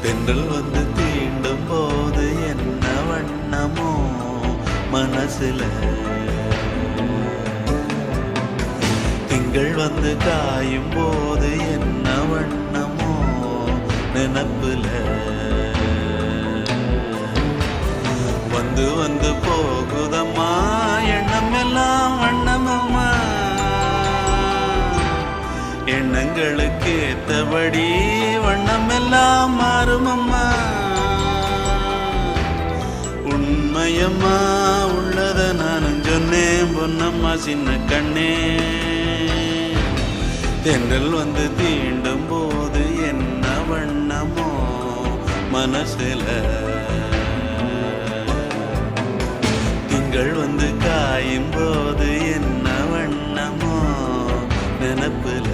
தென்றல் வந்து தீண்டும் போது என்ன வண்ணமோ மனசுல, திங்கள் வந்து காயும் போது என்ன வண்ணமோ நினப்புல, வந்து வந்து போகுதம்மா எண்ணம் எல்லாம் வண்ணமம்மா, எண்ணங்களுக்கு ஏத்தபடி வண்ணம் எல்லாம் மாறுமம்மா. உண்மையம்மா உள்ளத நானும் சொன்னேன் பொன்னம்மா சின்ன கண்ணே. தென்றல் வந்து தீண்டும் போது என்ன வண்ணமோ மனசுல, திங்கள் வந்து காயும் போது என்ன வண்ணமோ நினப்புல.